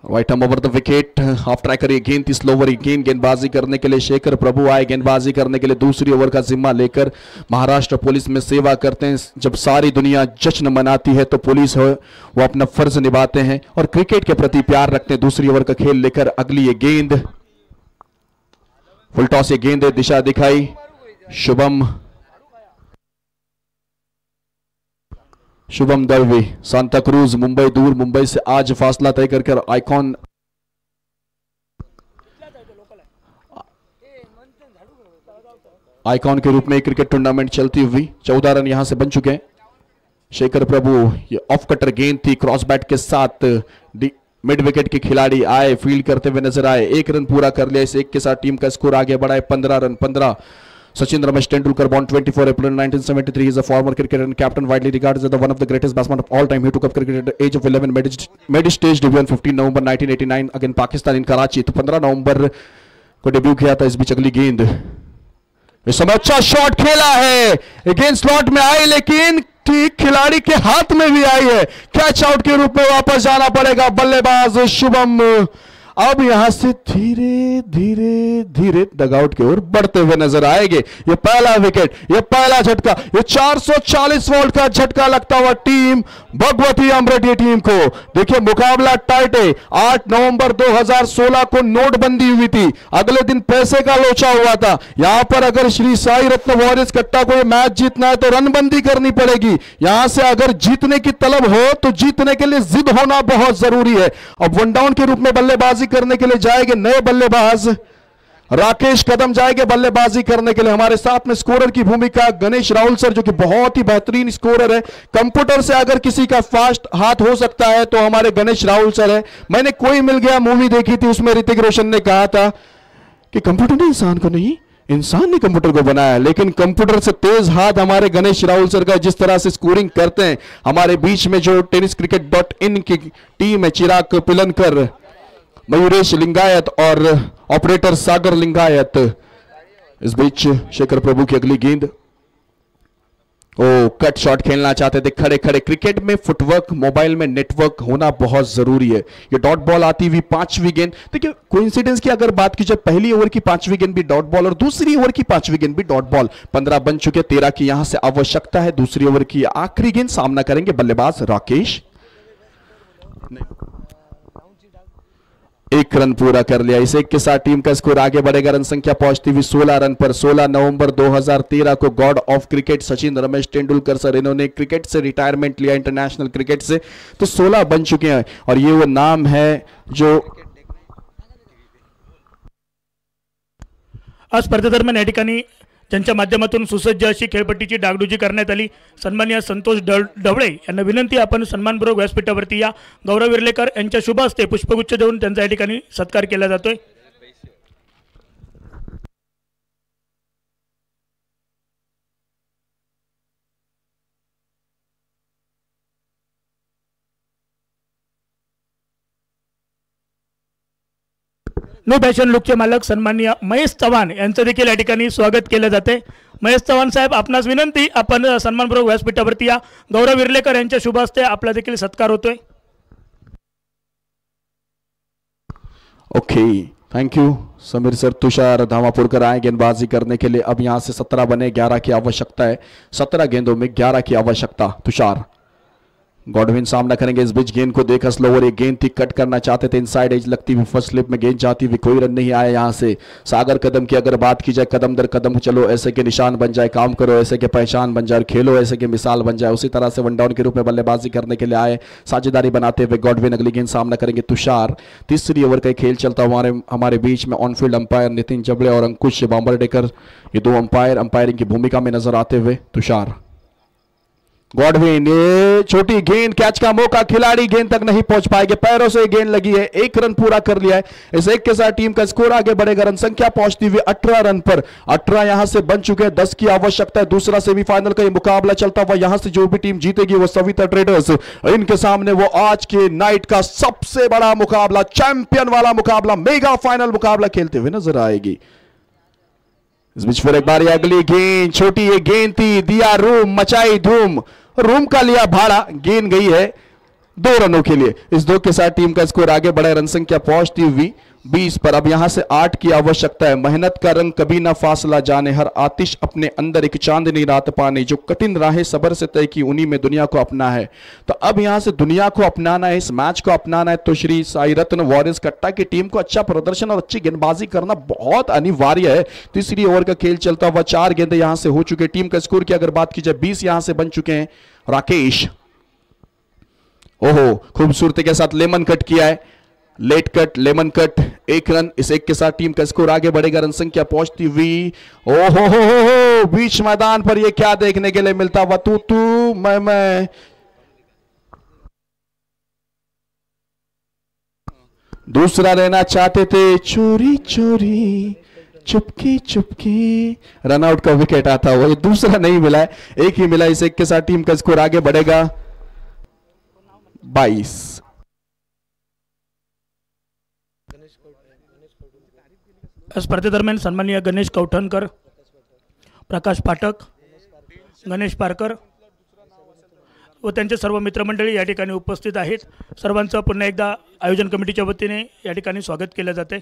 Right arm over the wicket, half tracker ये गेंद थी स्लोवर, गेंदबाजी करने के लिए शेखर प्रभु आए, गेंदबाजी करने के लिए दूसरी ओवर का जिम्मा लेकर। महाराष्ट्र पुलिस में सेवा करते हैं, जब सारी दुनिया जश्न मनाती है तो पुलिस हो वो अपना फर्ज निभाते हैं और क्रिकेट के प्रति प्यार रखते हैं। दूसरी ओवर का खेल लेकर अगली ये गेंद, फुल टॉस ये गेंद है, दिशा दिखाई शुभम दलवी, सांता क्रूज मुंबई दूर, मुंबई से आज फासला तय कर आइकॉन के रूप में क्रिकेट टूर्नामेंट चलती हुई 14 रन यहां से बन चुके हैं। शेखर प्रभु ये ऑफ कटर गेंद थी, क्रॉस बैट के साथ मिड विकेट के खिलाड़ी आए, फील्ड करते हुए नजर आए, 1 रन पूरा कर लिया। इस 1 के साथ टीम का स्कोर आगे बढ़ा है 15 run. 15 Sachin Ramesh Tendulkar, born 24 April 1973. He is a former cricketer and captain, widely regarded as the one of the greatest batsmen of all time. He took up cricket at the age of 11, made his stage debut on 15 November 1989 against Pakistan in Karachi. तो 15 नवंबर को डेब्यू किया था। इस बीच अगली गेंद, इस समय अच्छा शॉट खेला है, गेंद स्लॉट में आई लेकिन ठीक खिलाड़ी के हाथ में भी आई है, कैच आउट के रूप में वापस जाना पड़ेगा। बल्लेबाज शुभम अब यहां से धीरे धीरे धीरे डगआउट की ओर बढ़ते हुए नजर आएंगे। ये पहला विकेट, ये पहला झटका, ये 440 वोल्ट का झटका लगता हुआ टीम भगवती अमृत टीम को। देखिए मुकाबला टाइट है। 8 नवंबर 2016 को नोटबंदी हुई थी, अगले दिन पैसे का लोचा हुआ था। यहां पर अगर श्री साई रत्न वॉरियर्स कट्टा को ये मैच जीतना है तो रनबंदी करनी पड़ेगी। यहां से अगर जीतने की तलब हो तो जीतने के लिए जिद होना बहुत जरूरी है। अब वन डाउन के रूप में बल्लेबाजी करने के लिए जाएंगे नए बल्लेबाज राकेश कदम, जाएंगे बल्लेबाजी करने के लिए। हमारे साथ में स्कोरर की भूमिका गणेश राहुल सर, जो कि बहुत ही बेहतरीन स्कोरर है। कंप्यूटर से अगर किसी का फास्ट हाथ हो सकता है तो हमारे गणेश राहुल सर है। मैंने कोई मिल गया मूवी देखी थी, उसमें ऋतिक रोशन ने कहा था कि कंप्यूटर ने इंसान को नहीं, इंसान ने कंप्यूटर को बनाया। लेकिन कंप्यूटर से तेज हाथ हमारे गणेश राहुल सर का, जिस तरह से स्कोरिंग करते हैं। हमारे बीच में जो tenniscricket.in की टीम है, चिराग पिलनकर, मयूरेश लिंगायत और ऑपरेटर सागर लिंगायत। इस बीच शेखर प्रभु की अगली गेंद, ओ कट शॉट खेलना चाहते थे खड़े खड़े। क्रिकेट में फुटवर्क, मोबाइल में नेटवर्क होना बहुत जरूरी है। ये डॉट बॉल आती हुई 5वीं गेंद, देखिए कोइंसिडेंस की अगर बात की जाए, पहली ओवर की 5वीं गेंद भी डॉट बॉल और दूसरी ओवर की 5वीं गेंद भी डॉट बॉल। 15 बन चुके, 13 की यहां से आवश्यकता है। दूसरी ओवर की आखिरी गेंद, सामना करेंगे बल्लेबाज राकेश। 1 रन पूरा कर लिया। इस 1 के साथ टीम का स्कोर आगे बढ़ेगा। रन संख्या पहुंचती हुई 16 रन पर। 16 नवंबर 2013 को God of cricket Sachin Ramesh Tendulkar sir, इन्होंने क्रिकेट से रिटायरमेंट लिया, इंटरनेशनल क्रिकेट से, तो 16 बन चुके हैं। और ये वो नाम है जो आज स्पर्धेदरम्यान या ठिकाणी ज्यांच्या माध्यमातून सुसज्ज अशी खेळपट्टीची डागडुजी करण्यात आली, सन्माननीय संतोष ढवळे यांना विनंती, आपण सन्मानपूर्वक व्यासपीठावरती या। गौरव विर्लेकर यांच्या शुभ हस्ते पुष्पगुच्छ देऊन त्यांचा या ठिकाणी सत्कार केला जातोय। नो फॅशन लुकचे मालक सन्माननीय महेश चव्हाण यांचं देखील या ठिकाणी स्वागत केलं जाते। महेश चव्हाण साहेब, आपणास विनंती, आपण सन्मानपूर्वक व्यासपीठावरती या। गौरव विर्लेकर यांच्या शुभ हस्ते आपला देखील सत्कार होतोय। Okay, thank you Sameer sir. Tushar Dhamapurkar आए गेंदबाजी करने के लिए। अब यहां से 17 बने, 11 की आवश्यकता है। 17 गेंदों में 11 की आवश्यकता। तुषार, गॉडविन सामना करेंगे। इस बीच गेंद को देखा स्लोवर, एक गेंद थी, कट करना चाहते थे, इनसाइड एज लगती हुई फर्स्ट स्लिप में गेंद जाती हुई, कोई रन नहीं आया। यहां से सागर कदम की अगर बात की जाए, कदम दर कदम चलो, ऐसे के निशान बन जाए, काम करो ऐसे के पहचान बन जाए, खेलो ऐसे के मिसाल बन जाए। उसी तरह से वन डाउन के रूप में बल्लेबाजी करने के लिए आए, साझेदारी बनाते हुए गॉडविन। अगली गेंद सामना करेंगे तुषार। तीसरी ओवर का खेल चलता हुआ हमारे बीच में ऑनफील्ड अंपायर नितिन जबड़े और अंकुश बांबरडेकर, ये 2 अंपायर अंपायरिंग की भूमिका में नजर आते हुए। तुषार, गॉडविन, ये छोटी गेंद, कैच का मौका, खिलाड़ी गेंद तक नहीं पहुंच पाएंगे, पैरों से गेंद लगी है। 1 रन पूरा कर लिया है। इस 1 के साथ टीम का स्कोर आगे बढ़ेगा। रन संख्या पहुंचती हुई 18 रन पर। 18 यहां से बन चुके हैं, 10 की आवश्यकता है। दूसरा सेमीफाइनल का ये मुकाबला चलता हुआ, यहां से जो भी टीम जीतेगी वो सविता ट्रेडर्स, इनके सामने वो आज के नाइट का सबसे बड़ा मुकाबला, चैंपियन वाला मुकाबला, मेगा फाइनल मुकाबला खेलते हुए नजर आएगी। इस बीच फिर एक बार अगली गेंद, छोटी ये गेंद थी, दिया रूम, मचाई धूम, रूम का लिया भाड़ा, गेंद गई है 2 रनों के लिए। इस 2 के साथ टीम का स्कोर आगे बढ़ा। रन संख्या पहुंचती हुई 20 पर। अब यहां से 8 की आवश्यकता है। मेहनत का रंग कभी ना फासला जाने, हर आतिश अपने अंदर एक चांदनी रात पाने, जो कठिन राहें सबर से तय की उन्हीं में दुनिया को अपना है। तो अब यहां से दुनिया को अपनाना है, इस मैच को अपनाना है, तो श्री साई रत्न वॉरियर्स कट्टा की टीम को अच्छा प्रदर्शन और अच्छी गेंदबाजी करना बहुत अनिवार्य है। तीसरी ओवर का खेल चलता हुआ, 4 गेंदें यहां से हो चुके। टीम का स्कोर की अगर बात की जाए, 20 यहां से बन चुके हैं। राकेश, ओहो, खूबसूरती के साथ लेमन कट किया है, late cut, lemon cut, 1 run. इस 1 के साथ टीम का स्कोर आगे बढ़ेगा। रन संख्या पहुंचती हुई, ओहो हो, बीच मैदान पर ये क्या देखने के लिए मिलता हुआ, तू मैं। दूसरा लेना चाहते थे, चोरी चोरी, चुपकी चुपकी, रनआउट का विकेट आता हुआ, ये दूसरा नहीं मिला है, 1 ही मिला। इस 1 के साथ टीम का स्कोर आगे बढ़ेगा 22। स्पर्धेदरम्यान सन्माननीय गणेश कौठणकर, प्रकाश पाठक, गणेश पारकर व त्यांचे सर्व मित्रमंडळी या ठिकाणी उपस्थित आहेत. सर्वांचं पुन्हा एकदा आयोजन कमिटीच्या वतीने या ठिकाणी स्वागत केलं जाते.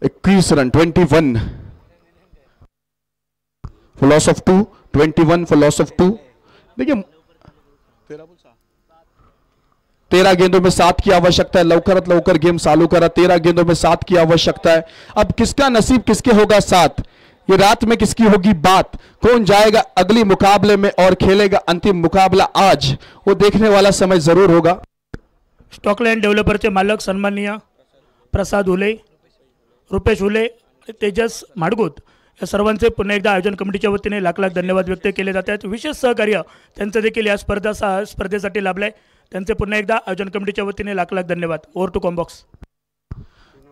इक्कीस run 21 for loss of 2, 21 for loss of 2. देखिए 13 गेंदों में 7 की आवश्यकता है. लवकरात लवकर गेम चालू करा. 13 गेंदों में 7 की आवश्यकता है. अब किसका नसीब किसके होगा 7, ये रात में किसकी होगी बात. कौन जाएगा अगली मुकाबले में और खेलेगा अंतिम मुकाबला आज, वो देखने वाला समय जरूर होगा. स्टॉकलँड डेव्हलपरचे मालक सन्माननीय प्रसाद हुले, रुपेश हुले, तेजस माडगुत या सर्वांचे पुन्हा एकदा आयोजन कमिटीच्या वतीने लाख लाख धन्यवाद व्यक्त केले जात आहेत. विशेष सहकार्य त्यांचं देखील या स्पर्धेसाठी लाभलंय. त्यांचे पुन्हा एकदा आयोजन कमिटीच्या वतीने लाख लाख धन्यवाद. Over to combox.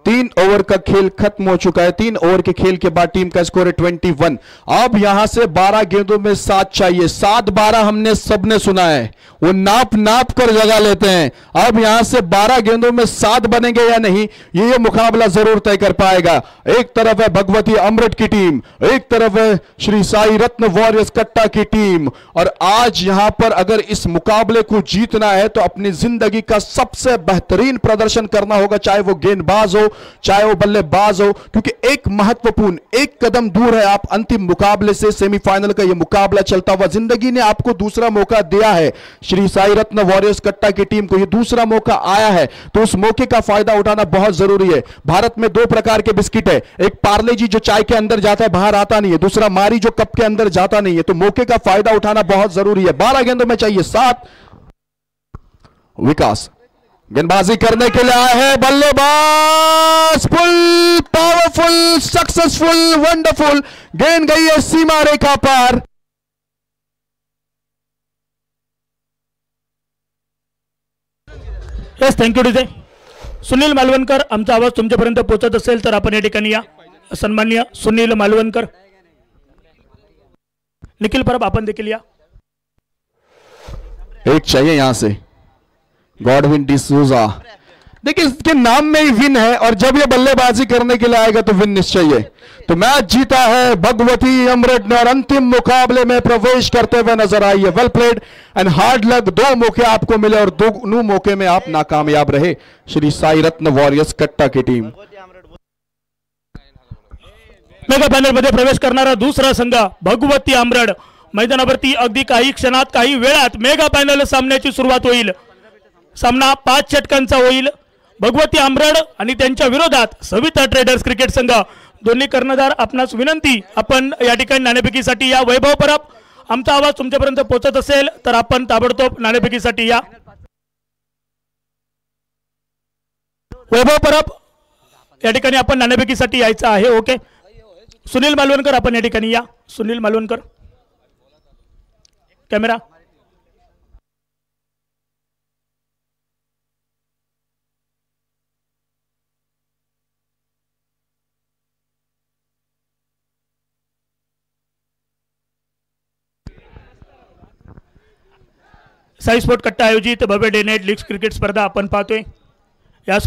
3 ओवर का खेल खत्म हो चुका है. 3 ओवर के खेल के बाद टीम का स्कोर है 21. अब यहां से 12 गेंदों में 7 चाहिए. 7-12 हमने सबने सुना है, वो नाप नाप कर जगह लेते हैं. अब यहां से 12 गेंदों में 7 बनेंगे या नहीं, ये मुकाबला जरूर तय कर पाएगा. एक तरफ है भगवती अमृत की टीम, एक तरफ है श्री साई रत्न वॉरियर्स कट्टा की टीम. और आज यहां पर अगर इस मुकाबले को जीतना है तो अपनी जिंदगी का सबसे बेहतरीन प्रदर्शन करना होगा, चाहे वो गेंदबाज हो चाहे वो बल्लेबाज हो, क्योंकि एक महत्वपूर्ण एक कदम दूर है आप अंतिम मुकाबले से. सेमीफाइनल का यह मुकाबला चलता हुआ. जिंदगी ने आपको दूसरा मौका दिया है. श्री साई रत्न वॉरियर्स कट्टा की टीम को यह दूसरा मौका आया है, तो उस मौके का फायदा उठाना बहुत जरूरी है. भारत में 2 प्रकार के बिस्किट है. एक पार्ले जी जो चाय के अंदर जाता है बाहर आता नहीं है, दूसरा मारी जो कप के अंदर जाता नहीं है. तो मौके का फायदा उठाना बहुत जरूरी है. 12 गेंदों में चाहिए 7. विकास गेंदबाजी करने के लिए आए हैं. बल्लेबाज फुल पावरफुल सक्सेसफुल वंडरफुल. गेंद गई है सीमा रेखा पार. Yes, thank you DJ. Sunil Malvankar, आमचा आवाज तुमच्यापर्यंत पोहोचत असेल तर आपण या ठिकाणी या. सन्माननीय सुनील मालवणकर. निखिल परब आपण देखील या. एक चाहिए यहां से गॉडविन डिसूजा. देखिए इसके नाम में ही विन है, और जब ये बल्लेबाजी करने के लिए आएगा तो विन निश्चय है. तो मैच जीता है भगवती अमृत ने और अंतिम मुकाबले में प्रवेश करते हुए नजर आई है. वेल प्लेड एंड हार्ड लक. 2 मौके आपको मिले और 2 मौके में आप नाकामयाब रहे. श्री साई रत्न वॉरियर्स कट्टा की टीम. मेगा फायनल मध्ये प्रवेश करणारा दुसरा संघ भगवती आमरड. मैदानावरती अगदी काही क्षणात काही वेळात मेगा फायनल सामन्याची सुरुवात होईल. सामना 5 षटकांचा होईल. भगवती आमरड आणि त्यांच्या विरोधात सविता ट्रेडर्स क्रिकेट संघ. दोन्ही कर्णधार आपणास विनंती, आपण या ठिकाणी नाणेफेकीसाठी या. वैभव परब, आमचा आवाज तुमच्यापर्यंत पोहोचत असेल तर आपण ताबडतोब नाणेफेकीसाठी या. वैभव परब, या ठिकाणी आपण नाणेफेकीसाठी यायचं आहे. ओके. सुनील मालवणकर आपण या ठिकाणी या. सुनील मालवणकर, कॅमेरा. साई स्पोर्ट कट्टा आयोजित भव्य डे नाईट लीग क्रिकेट स्पर्धा आपण पाहतोय. या